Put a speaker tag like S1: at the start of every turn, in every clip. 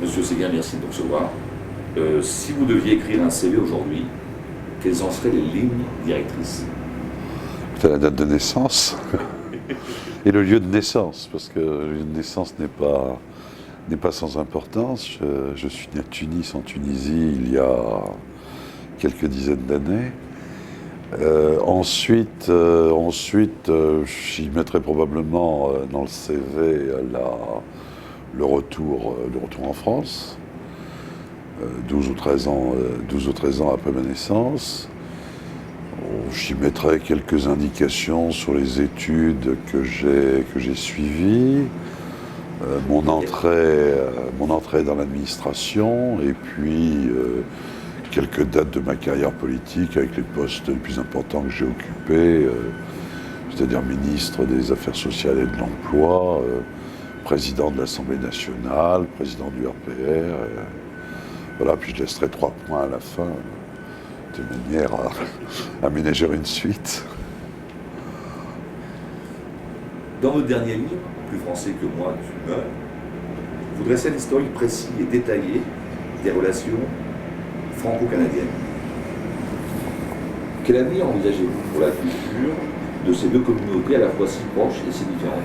S1: Monsieur Séguin, merci de nous recevoir. Si vous deviez écrire un CV aujourd'hui, quelles en seraient les lignes directrices?
S2: C'est la date de naissance et le lieu de naissance, parce que le lieu de naissance n'est pas sans importance. Je suis né à Tunis, en Tunisie, il y a quelques dizaines d'années. J'y mettrai probablement dans le CV le retour en France, 12 ou 13 ans, 12 ou 13 ans après ma naissance. J'y mettrai quelques indications sur les études que j'ai suivies, mon entrée dans l'administration, et puis quelques dates de ma carrière politique avec les postes les plus importants que j'ai occupés, c'est-à-dire ministre des Affaires sociales et de l'Emploi, président de l'Assemblée nationale, président du RPR. Voilà, puis je laisserai 3 points à la fin, de manière à ménager une suite.
S1: Dans votre dernier livre, Plus français que moi, tu meurs, vous dressez un historique précis et détaillé des relations franco-canadiennes. Quel avenir envisagez-vous pour la culture de ces deux communautés à la fois si proches et si différentes?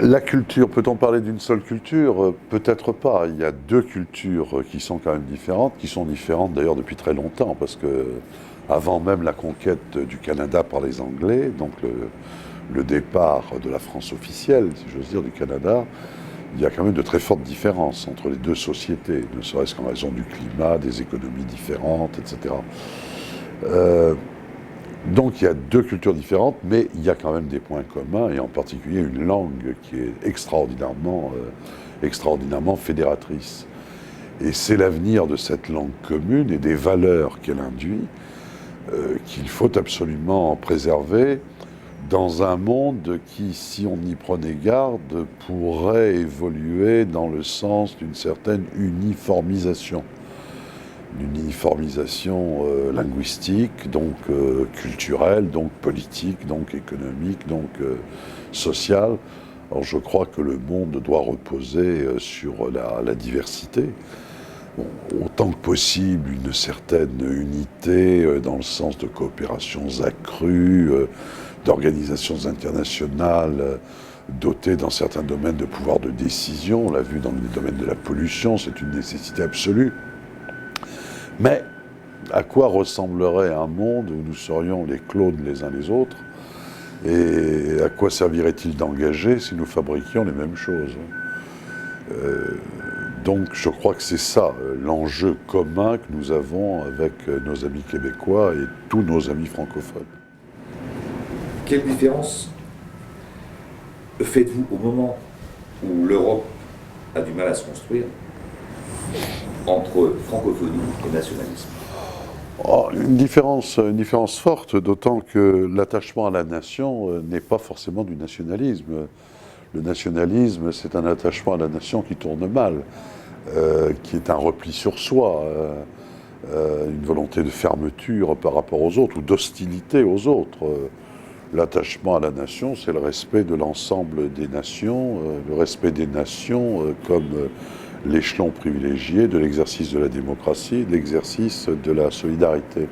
S2: La culture, peut-on parler d'une seule culture? Peut-être pas. Il y a deux cultures qui sont quand même différentes, qui sont différentes d'ailleurs depuis très longtemps, parce que avant même la conquête du Canada par les Anglais, donc le départ de la France officielle, si j'ose dire, du Canada, il y a quand même de très fortes différences entre les deux sociétés, ne serait-ce qu'en raison du climat, des économies différentes, etc. Donc il y a deux cultures différentes, mais il y a quand même des points communs, et en particulier une langue qui est extraordinairement fédératrice. Et c'est l'avenir de cette langue commune et des valeurs qu'elle induit qu'il faut absolument préserver dans un monde qui, si on y prenait garde, pourrait évoluer dans le sens d'une certaine uniformisation. Une uniformisation linguistique, donc culturelle, donc politique, donc économique, donc sociale. Alors je crois que le monde doit reposer sur la diversité. Bon, autant que possible une certaine unité dans le sens de coopérations accrues, d'organisations internationales dotées dans certains domaines de pouvoir de décision. On l'a vu dans le domaine de la pollution, c'est une nécessité absolue. Mais à quoi ressemblerait un monde où nous serions les clones les uns les autres? Et à quoi servirait-il d'engager si nous fabriquions les mêmes choses? Donc je crois que c'est ça l'enjeu commun que nous avons avec nos amis québécois et tous nos amis francophones.
S1: Quelle différence faites-vous au moment où l'Europe a du mal à se construire entre francophonie et nationalisme?
S2: Une différence forte, d'autant que l'attachement à la nation n'est pas forcément du nationalisme. Le nationalisme, c'est un attachement à la nation qui tourne mal, qui est un repli sur soi, une volonté de fermeture par rapport aux autres ou d'hostilité aux autres. L'attachement à la nation, c'est le respect de l'ensemble des nations, le respect des nations comme l'échelon privilégié de l'exercice de la démocratie, de l'exercice de la solidarité.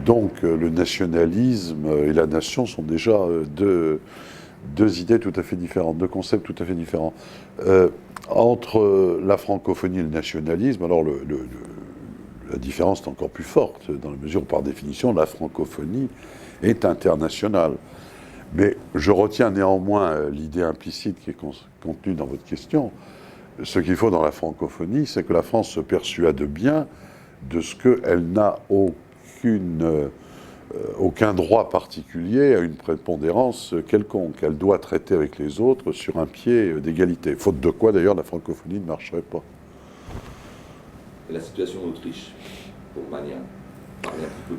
S2: Donc le nationalisme et la nation sont déjà deux idées tout à fait différentes, deux concepts tout à fait différents. Entre la francophonie et le nationalisme, alors la différence est encore plus forte, dans la mesure où, par définition, la francophonie est internationale. Mais je retiens néanmoins l'idée implicite qui est contenue dans votre question. Ce qu'il faut dans la francophonie, c'est que la France se persuade bien de ce qu'elle n'a aucun droit particulier à une prépondérance quelconque. Elle doit traiter avec les autres sur un pied d'égalité. Faute de quoi, d'ailleurs, la francophonie ne marcherait pas.
S1: La situation d'Autriche, pour parler un petit peu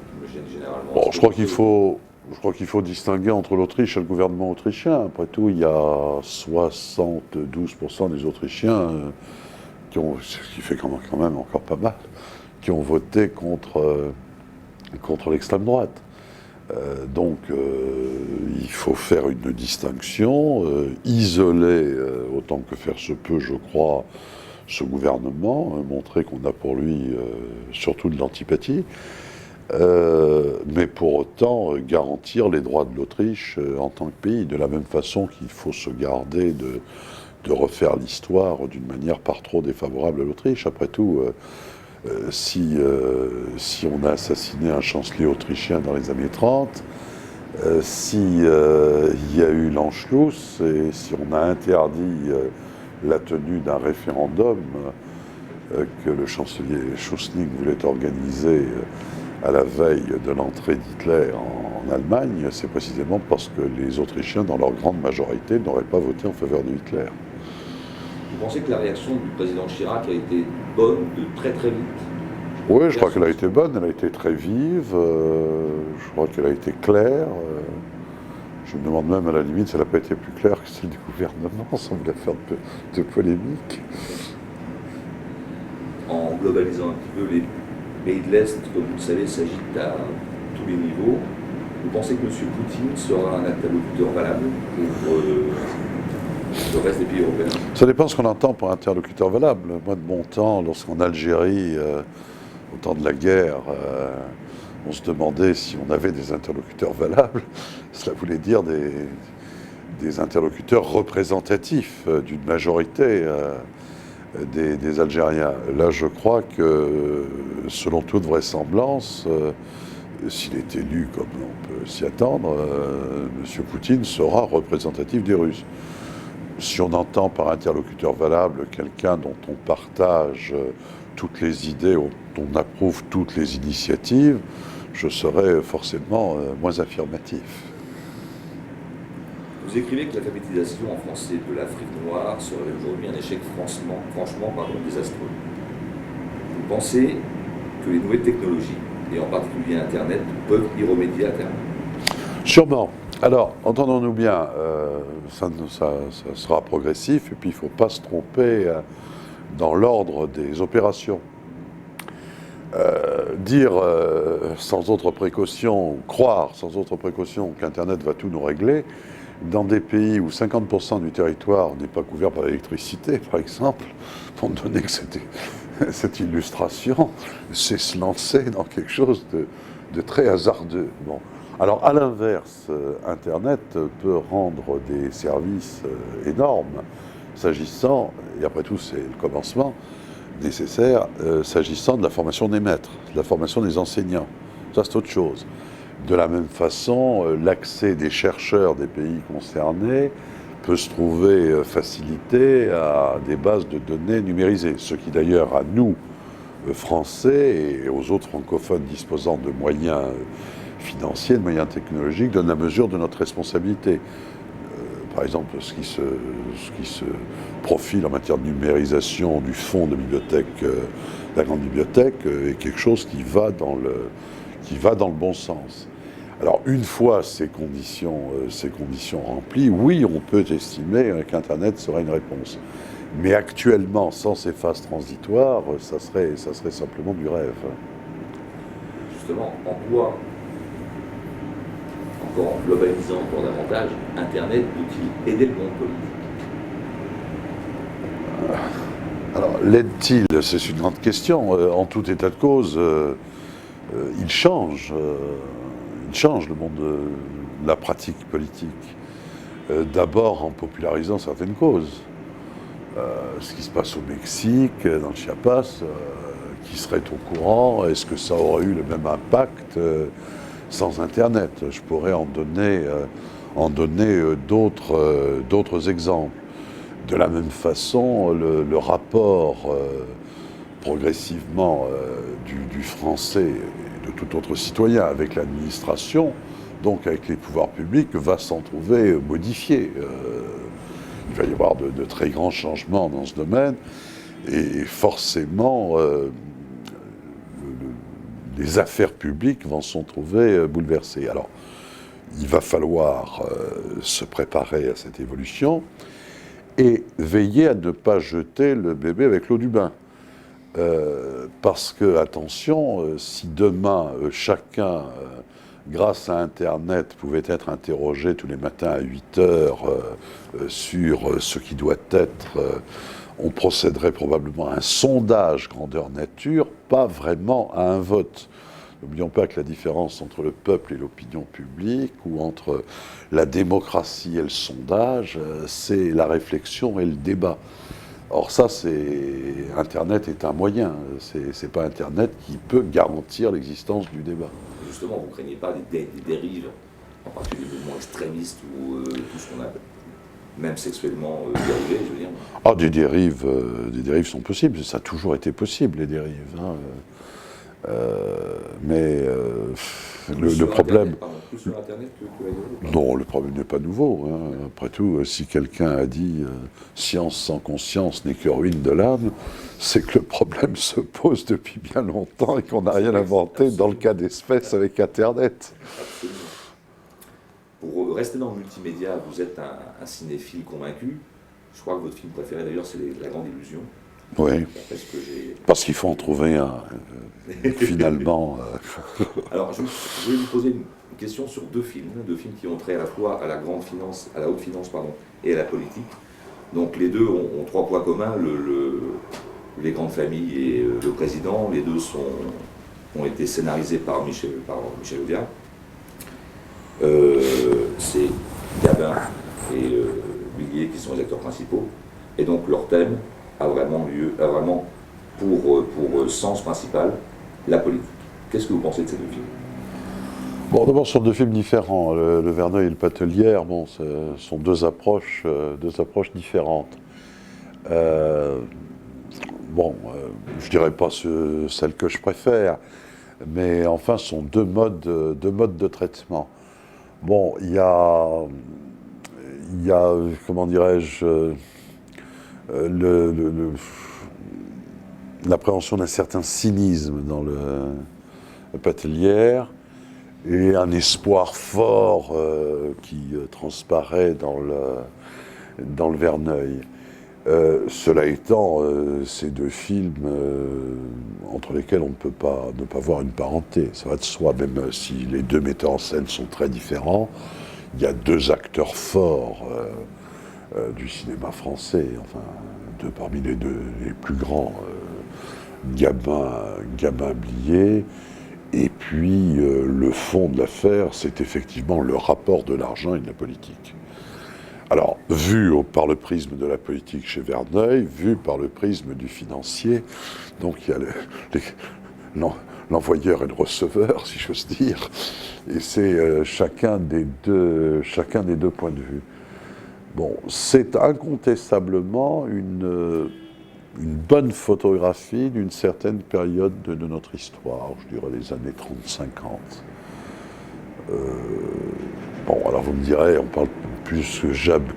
S1: généralement.
S2: Bon, je crois qu'il faut distinguer entre l'Autriche et le gouvernement autrichien. Après tout, il y a 72% des Autrichiens ce qui fait quand même encore pas mal, qui ont voté contre l'extrême droite. Il faut faire une distinction, isoler autant que faire se peut, je crois, ce gouvernement, montrer qu'on a pour lui surtout de l'antipathie, mais pour autant garantir les droits de l'Autriche en tant que pays, de la même façon qu'il faut se garder de refaire l'histoire d'une manière par trop défavorable à l'Autriche. Après tout, si on a assassiné un chancelier autrichien dans les années 30, si il y a eu l'Anschluss et si on a interdit la tenue d'un référendum que le chancelier Schuschnigg voulait organiser à la veille de l'entrée d'Hitler en Allemagne, c'est précisément parce que les Autrichiens, dans leur grande majorité, n'auraient pas voté en faveur de Hitler.
S1: Vous pensez que la réaction du président Chirac a été bonne de très très vite?
S2: Oui, je crois qu'elle a été bonne, elle a été très vive, je crois qu'elle a été claire. Je me demande même à la limite si elle n'a pas été plus claire que celle du gouvernement, sans vouloir faire de polémique.
S1: En globalisant un petit peu, les pays de l'Est, comme vous le savez, s'agitent à tous les niveaux. Vous pensez que M. Poutine sera un interlocuteur valable pour le reste des pays européens?
S2: Ça dépend de ce qu'on entend par interlocuteur valable. Moi, de mon temps, lorsqu'en Algérie, au temps de la guerre, on se demandait si on avait des interlocuteurs valables. Cela voulait dire des interlocuteurs représentatifs d'une majorité des Algériens. Là, je crois que, selon toute vraisemblance, s'il est élu comme on peut s'y attendre, M. Poutine sera représentatif des Russes. Si on entend par interlocuteur valable quelqu'un dont on partage toutes les idées, dont on approuve toutes les initiatives, je serai forcément moins affirmatif.
S1: Vous écrivez que l'alphabétisation en français de l'Afrique noire serait aujourd'hui un échec franchement désastreux. Vous pensez que les nouvelles technologies, et en particulier Internet, peuvent y remédier à terme?
S2: Sûrement. Alors, entendons-nous bien, ça sera progressif, et puis il ne faut pas se tromper dans l'ordre des opérations. Dire sans autre précaution, croire sans autre précaution qu'Internet va tout nous régler, dans des pays où 50% du territoire n'est pas couvert par l'électricité, par exemple, pour donner que cette illustration, c'est se lancer dans quelque chose de très hasardeux. Bon. Alors, à l'inverse, Internet peut rendre des services énormes, s'agissant, et après tout c'est le commencement nécessaire, s'agissant de la formation des maîtres, de la formation des enseignants. Ça, c'est autre chose. De la même façon, l'accès des chercheurs des pays concernés peut se trouver facilité à des bases de données numérisées, ce qui d'ailleurs, à nous, Français, et aux autres francophones disposant de moyens financiers, de moyens technologiques, donne la mesure de notre responsabilité. Par exemple, ce qui se profile en matière de numérisation du fonds de bibliothèque, de la grande bibliothèque, est quelque chose qui va dans le bon sens. Alors, une fois ces conditions remplies, oui, on peut estimer qu'Internet sera une réponse. Mais actuellement, sans ces phases transitoires, ça serait simplement du rêve.
S1: Justement, en quoi, encore en globalisant encore davantage, Internet peut-il aider le monde politique?
S2: Alors, l'aide-t-il? C'est une grande question. En tout état de cause, il change le monde de la pratique politique. D'abord en popularisant certaines causes. Ce qui se passe au Mexique, dans le Chiapas, qui serait au courant? Est-ce que ça aurait eu le même impact sans Internet? Je pourrais en donner d'autres exemples. De la même façon, le rapport progressivement du Français et de tout autre citoyen avec l'administration, donc avec les pouvoirs publics, va s'en trouver modifié. Il va y avoir de très grands changements dans ce domaine, et forcément, les affaires publiques vont s'en trouver bouleversées. Alors, il va falloir se préparer à cette évolution et veiller à ne pas jeter le bébé avec l'eau du bain. Parce que, attention, si demain chacun grâce à Internet, pouvaient être interrogés tous les matins à 8 heures sur ce qui doit être, on procéderait probablement à un sondage grandeur nature, pas vraiment à un vote. N'oublions pas que la différence entre le peuple et l'opinion publique, ou entre la démocratie et le sondage, c'est la réflexion et le débat. Or ça, Internet est un moyen, c'est pas Internet qui peut garantir l'existence du débat.
S1: Justement, vous ne craignez pas des dérives, en particulier des mouvements extrémistes ou tout ce qu'on a, même sexuellement dérivé, je veux dire?
S2: Ah, des dérives sont possibles, ça a toujours été possible, les dérives. Hein. Le problème...
S1: Plus sur Internet que ailleurs?
S2: Non, le problème n'est pas nouveau. Hein. Après tout, si quelqu'un a dit « science sans conscience n'est que ruine de l'âme », c'est que le problème se pose depuis bien longtemps et qu'on n'a rien inventé dans le cas d'espèce avec Internet.
S1: Absolument. Pour rester dans le multimédia, vous êtes un cinéphile convaincu. Je crois que votre film préféré d'ailleurs, c'est La Grande Illusion.
S2: Oui, parce qu'il faut en trouver un, finalement.
S1: Alors, je voulais vous poser une question sur deux films qui ont trait à la fois à la grande finance, à la haute finance, pardon, et à la politique. Donc, les deux ont trois points communs, les grandes familles et le président. Les deux ont été scénarisés par Michel Audiard. C'est Gabin et Villiers qui sont les acteurs principaux. Et donc, leur thème a vraiment pour sens principal la politique. Qu'est-ce que vous pensez de ces deux films?
S2: Bon, d'abord, ce sont deux films différents. Le Verneuil et le Patelière, bon, ce sont deux approches différentes. Je dirais pas celle que je préfère, mais enfin, ce sont deux modes de traitement. Bon, il y a comment dirais-je, l'appréhension d'un certain cynisme dans le Patelière et un espoir fort qui transparaît dans le Verneuil. Cela étant, ces deux films entre lesquels on ne peut pas ne pas voir une parenté, ça va de soi, même si les deux metteurs en scène sont très différents, il y a deux acteurs forts du cinéma français, enfin deux parmi les plus grands, Gabin Blier, et puis le fond de l'affaire, c'est effectivement le rapport de l'argent et de la politique. Alors, vu par le prisme de la politique chez Verneuil, vu par le prisme du financier, donc il y a l'envoyeur et le receveur, si j'ose dire, et c'est chacun des deux points de vue. Bon, c'est incontestablement une bonne photographie d'une certaine période de notre histoire, je dirais les années 30-50. Bon, alors vous me direz, on parle plus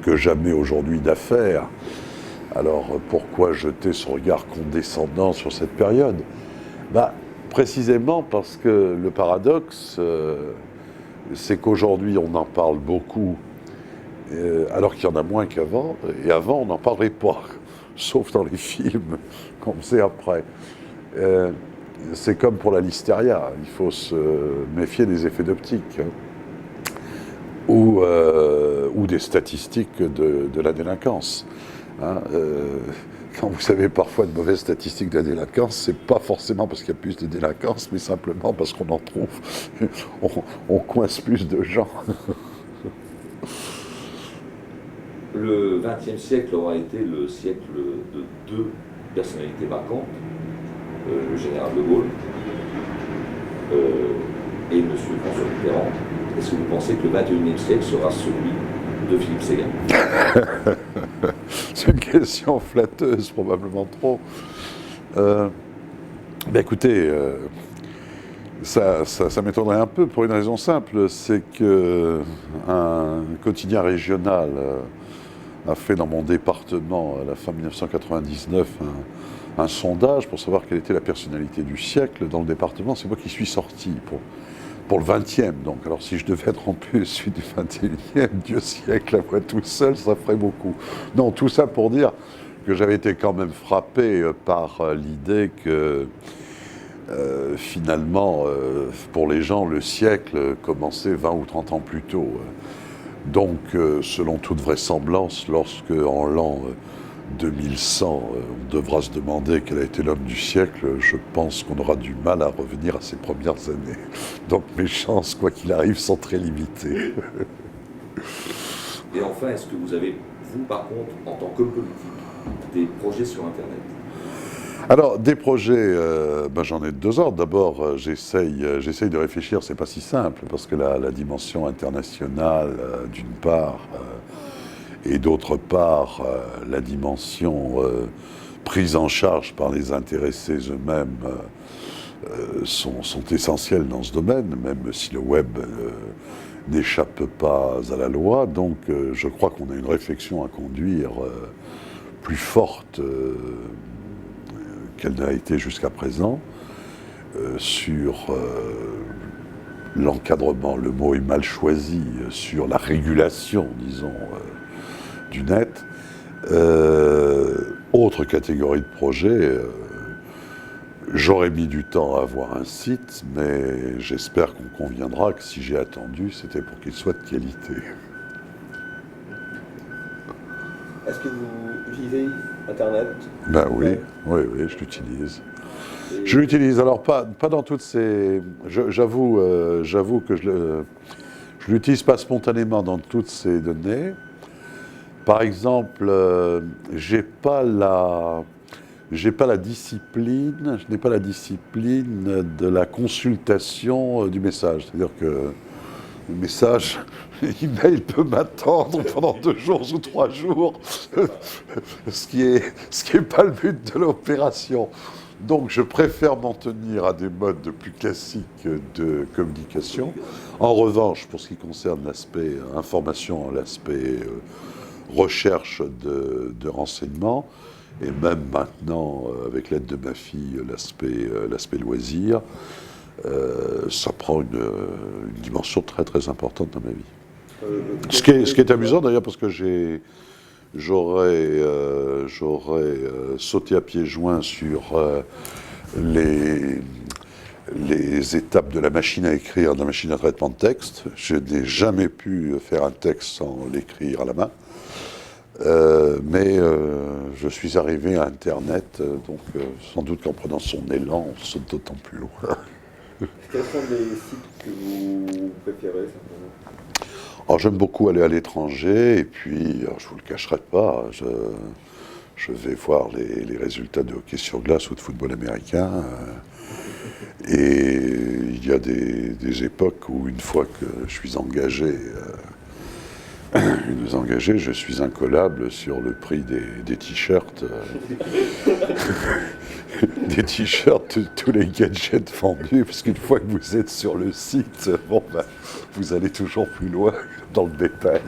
S2: que jamais aujourd'hui d'affaires. Alors pourquoi jeter son regard condescendant sur cette période? Précisément parce que le paradoxe, c'est qu'aujourd'hui on en parle beaucoup, alors qu'il y en a moins qu'avant, et avant on n'en parlerait pas, sauf dans les films qu'on faisait après. C'est comme pour la listeria, il faut se méfier des effets d'optique. Hein. Ou des statistiques de la délinquance. Hein, quand vous avez parfois de mauvaises statistiques de la délinquance, c'est pas forcément parce qu'il y a plus de délinquance, mais simplement parce qu'on en trouve, on coince plus de gens.
S1: Le XXe siècle aura été le siècle de deux personnalités marquantes, le général de Gaulle et M. François Mitterrand. Est-ce que vous pensez que le XXIe siècle sera celui de Philippe Séguin?
S2: C'est une question flatteuse, probablement trop. Écoutez, ça m'étonnerait un peu pour une raison simple, c'est qu'un quotidien régional a fait dans mon département, à la fin 1999, un sondage pour savoir quelle était la personnalité du siècle dans le département. C'est moi qui suis sorti pour le 20e, donc. Alors si je devais être en plus celui du 21e, Dieu siècle, à moi tout seul, ça ferait beaucoup. Non, tout ça pour dire que j'avais été quand même frappé par l'idée que finalement, pour les gens, le siècle commençait 20 ou 30 ans plus tôt. Donc, selon toute vraisemblance, lorsque en l'an 2100, on devra se demander quel a été l'homme du siècle, je pense qu'on aura du mal à revenir à ses premières années. Donc mes chances, quoi qu'il arrive, sont très limitées.
S1: Et enfin, est-ce que vous avez, vous par contre, en tant qu'homme politique, des projets sur Internet?
S2: Alors, des projets, j'en ai de deux ordres. D'abord, j'essaye de réfléchir, c'est pas si simple, parce que la dimension internationale, d'une part, et d'autre part, la dimension prise en charge par les intéressés eux-mêmes sont essentielles dans ce domaine, même si le web n'échappe pas à la loi. Donc je crois qu'on a une réflexion à conduire plus forte qu'elle n'a été jusqu'à présent sur l'encadrement, le mot est mal choisi, sur la régulation, disons, du net. Autre catégorie de projet, j'aurais mis du temps à avoir un site, mais j'espère qu'on conviendra que si j'ai attendu, c'était pour qu'il soit de qualité.
S3: Est-ce que vous utilisez Internet?
S2: Ben oui, je l'utilise. Je l'utilise, alors pas dans toutes ces... J'avoue que je l'utilise pas spontanément dans toutes ces données. Par exemple, je n'ai pas la discipline de la consultation du message. C'est-à-dire que le message, l'email peut m'attendre pendant 2 jours ou 3 jours, ce qui est pas le but de l'opération. Donc je préfère m'en tenir à des modes plus classiques de communication. En revanche, pour ce qui concerne l'aspect information, l'aspect recherche de renseignements, et même maintenant, avec l'aide de ma fille, l'aspect loisir, ça prend une dimension très très importante dans ma vie. Ce qui est amusant d'ailleurs, parce que j'aurais sauté à pieds joints sur les étapes de la machine à écrire, de la machine à traitement de texte. Je n'ai jamais pu faire un texte sans l'écrire à la main. Mais je suis arrivé à Internet, donc sans doute qu'en prenant son élan, on saute d'autant plus loin.
S3: Quels sont les sites que vous préférez simplement?
S2: Alors j'aime beaucoup aller à l'étranger, et puis, alors, je ne vous le cacherai pas, je vais voir les résultats de hockey sur glace ou de football américain. Et il y a des époques où, une fois que je suis engagé, je suis incollable sur le prix des t-shirts. Des t-shirts, tous les gadgets vendus, parce qu'une fois que vous êtes sur le site, vous allez toujours plus loin dans le détail.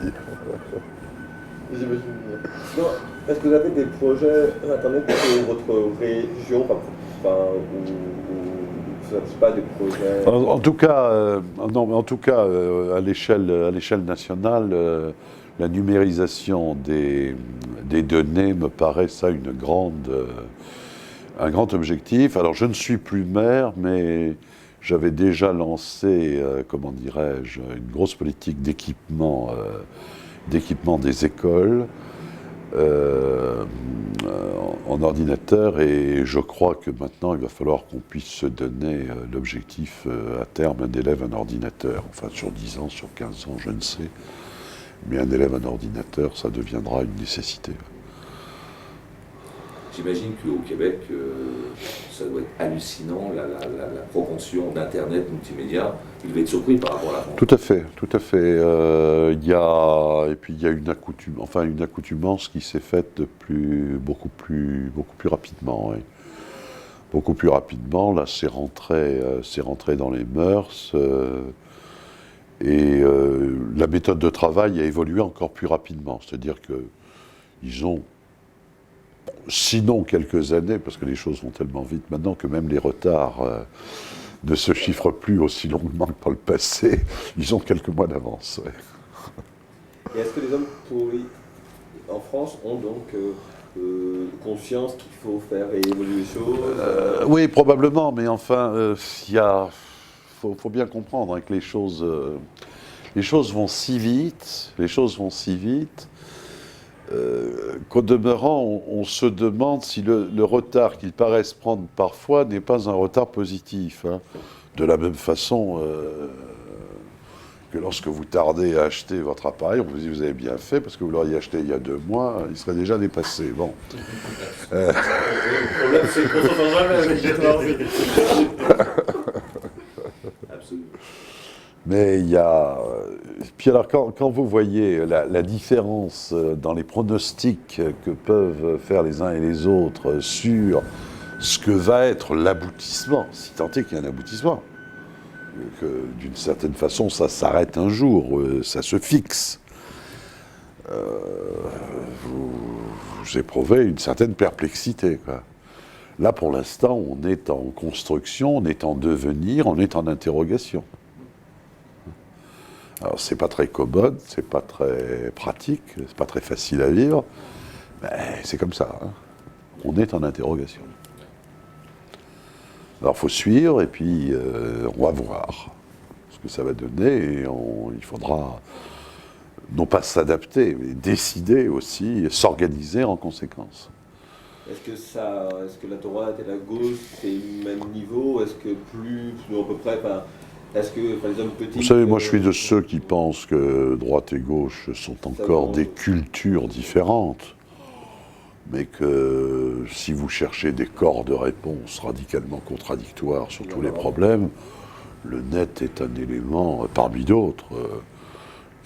S3: J'imagine bien. Est-ce que vous avez des projets Internet pour votre région, ou ce ne sont pas des projets...
S2: En tout cas, à l'échelle nationale, la numérisation des données me paraît ça un grand objectif. Alors je ne suis plus maire, mais j'avais déjà lancé, comment dirais-je, une grosse politique d'équipement des écoles en ordinateur, et je crois que maintenant il va falloir qu'on puisse se donner l'objectif à terme, un élève, un ordinateur, enfin sur 10 ans, sur 15 ans, je ne sais, mais un élève, un ordinateur, ça deviendra une nécessité.
S1: J'imagine qu'au Québec, ça doit être hallucinant, la propension d'Internet multimédia. Il va être surpris par rapport à la France.
S2: Tout à fait. Il y a une accoutumance qui s'est faite beaucoup plus rapidement. Oui. Beaucoup plus rapidement. Là, c'est rentré dans les mœurs. Et la méthode de travail a évolué encore plus rapidement. C'est-à-dire qu'ils ont, sinon quelques années, parce que les choses vont tellement vite maintenant que même les retards ne se chiffrent plus aussi longuement que par le passé. Ils ont quelques mois d'avance. Ouais.
S3: Et est-ce que les hommes politiques en France ont donc conscience qu'il faut faire évoluer les choses.
S2: Oui, probablement, mais enfin, faut bien comprendre hein, que les choses vont si vite, qu'au demeurant, on se demande si le retard qu'ils paraissent prendre parfois n'est pas un retard positif. Hein. De la même façon que lorsque vous tardez à acheter votre appareil, on vous dit vous avez bien fait parce que vous l'auriez acheté il y a 2 mois, il serait déjà dépassé. Bon.
S3: Le problème, c'est qu'on s'entend jamais.
S1: Absolument.
S2: Mais il y a... Puis alors, quand vous voyez la différence dans les pronostics que peuvent faire les uns et les autres sur ce que va être l'aboutissement, si tant est qu'il y a un aboutissement, que d'une certaine façon, ça s'arrête un jour, ça se fixe, vous éprouvez une certaine perplexité, quoi. Là, pour l'instant, on est en construction, on est en devenir, on est en interrogation. Alors, c'est pas très commode, c'est pas très pratique, c'est pas très facile à vivre, mais c'est comme ça. Hein. On est en interrogation. Alors, il faut suivre et puis on va voir ce que ça va donner et il faudra non pas s'adapter, mais décider aussi, s'organiser en conséquence.
S3: Est-ce que la droite et la gauche, c'est le même niveau? Est-ce que plus à peu près, est-ce que les hommes petits...
S2: Vous savez, moi je suis de ceux qui pensent que droite et gauche sont encore des cultures différentes, mais que si vous cherchez des corps de réponse radicalement contradictoires sur tous les problèmes, le net est un élément parmi d'autres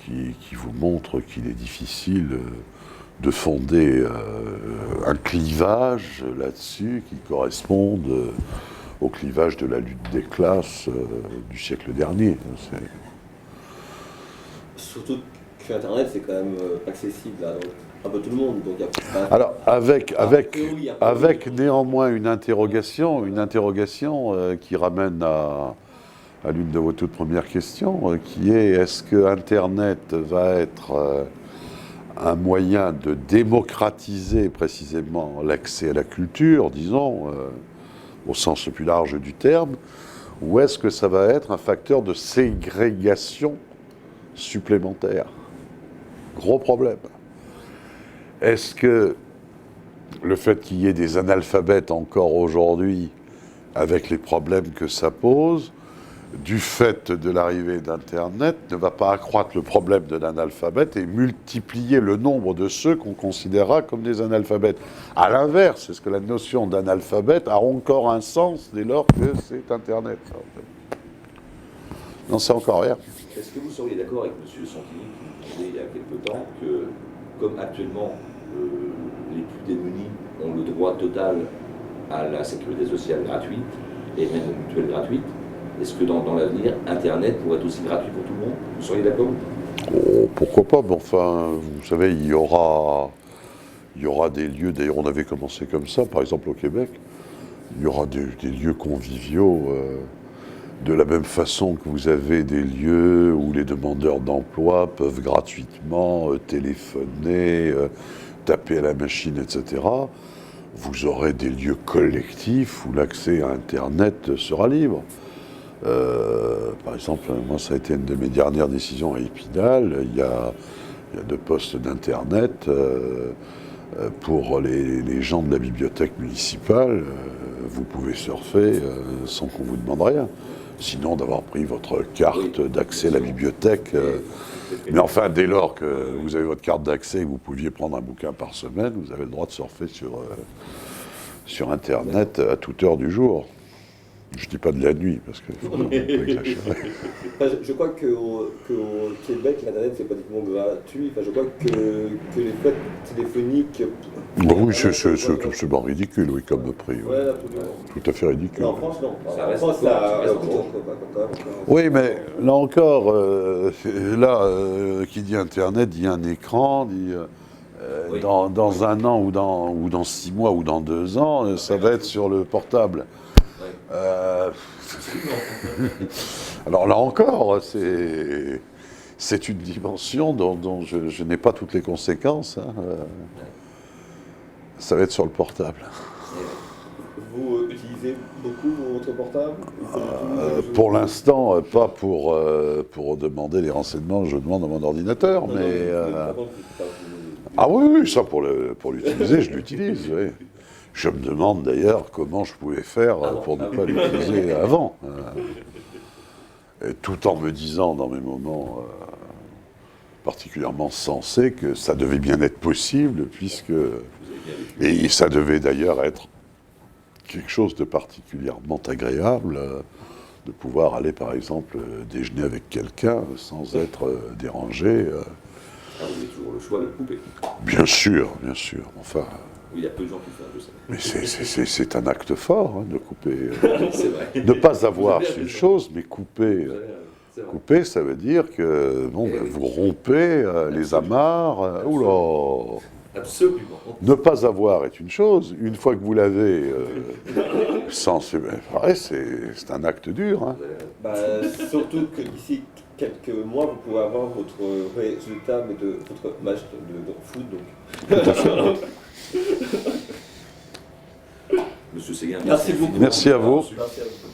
S2: qui vous montre qu'il est difficile de fonder un clivage là-dessus qui corresponde au clivage de la lutte des classes du siècle dernier.
S3: Surtout que Internet, c'est quand même accessible à un peu tout le monde. Donc
S2: alors, avec néanmoins une interrogation qui ramène à l'une de vos toutes premières questions, qui est est-ce que Internet va être un moyen de démocratiser précisément l'accès à la culture, disons, au sens le plus large du terme, ou est-ce que ça va être un facteur de ségrégation supplémentaire? Gros problème. Est-ce que le fait qu'il y ait des analphabètes encore aujourd'hui, avec les problèmes que ça pose, du fait de l'arrivée d'Internet, ne va pas accroître le problème de l'analphabète et multiplier le nombre de ceux qu'on considérera comme des analphabètes? À l'inverse, est-ce que la notion d'analphabète a encore un sens dès lors que c'est Internet? Non, c'est encore rien.
S1: Est-ce que vous seriez d'accord avec M. Santini qui disait il y a quelque temps que, comme actuellement les plus démunis ont le droit total à la sécurité sociale gratuite et même aux mutuelles gratuites, est-ce que dans l'avenir, Internet pourrait être aussi gratuit pour tout le monde? Vous seriez d'accord?
S2: Oh, pourquoi pas, mais enfin, vous savez, il y aura des lieux, d'ailleurs on avait commencé comme ça, par exemple au Québec, il y aura des lieux conviviaux, de la même façon que vous avez des lieux où les demandeurs d'emploi peuvent gratuitement téléphoner, taper à la machine, etc. Vous aurez des lieux collectifs où l'accès à Internet sera libre. Par exemple, moi ça a été une de mes dernières décisions à Épinal, il y a 2 postes d'Internet pour les gens de la bibliothèque municipale. Vous pouvez surfer sans qu'on vous demande rien, sinon d'avoir pris votre carte d'accès à la bibliothèque. Mais enfin, dès lors que vous avez votre carte d'accès et que vous pouviez prendre un bouquin par semaine, vous avez le droit de surfer sur Internet à toute heure du jour. Je ne dis pas de la nuit, parce qu'il faut pas exagérer.
S3: Je crois qu'au Québec, l'Internet, c'est pratiquement gratuit. Je crois que les frais téléphoniques...
S2: Oui, c'est bon, ridicule, oui, comme prix. Oui.
S3: Ouais,
S2: tout à fait ridicule.
S3: Non, en France, non.
S1: Ça reste
S3: en France,
S2: oui, mais là encore, qui dit Internet, dit un écran, dit... Oui. Dans 1 an ou dans 6 mois ou dans 2 ans, ça va être sur le portable. Alors là encore, c'est une dimension dont je n'ai pas toutes les conséquences. Hein. Ça va être sur le portable.
S3: Vous utilisez beaucoup votre portable?
S2: Pour l'instant, pas pour demander les renseignements que je demande à mon ordinateur,
S3: Non,
S2: mais...
S3: non,
S2: Ah oui, ça pour l'utiliser, je l'utilise, oui. Je me demande d'ailleurs comment je pouvais faire pour ne pas l'utiliser avant. Et tout en me disant dans mes moments particulièrement sensés que ça devait bien être possible, puisque... Et ça devait d'ailleurs être quelque chose de particulièrement agréable, de pouvoir aller par exemple déjeuner avec quelqu'un sans être dérangé.
S1: Ah, vous avez toujours le choix de le couper.
S2: Bien sûr, enfin...
S1: Oui, il y a peu de gens qui font un peu ça.
S2: Mais c'est un acte fort, hein, de couper.
S1: C'est vrai.
S2: Ne pas avoir, c'est une chose, mais couper...
S1: C'est vrai.
S2: Couper, ça veut dire que bon, ben, vous rompez les amarres. Oula!
S1: Absolument.
S2: Ne pas avoir est une chose. Une fois que vous l'avez, pareil, c'est un acte dur. Hein.
S3: Bah, surtout que d'ici quelques mois, vous pouvez avoir votre résultat de votre match de foot. Donc.
S2: Tout à fait.
S1: Monsieur Séguin,
S3: Merci beaucoup.
S2: Merci à vous.
S3: Merci à vous.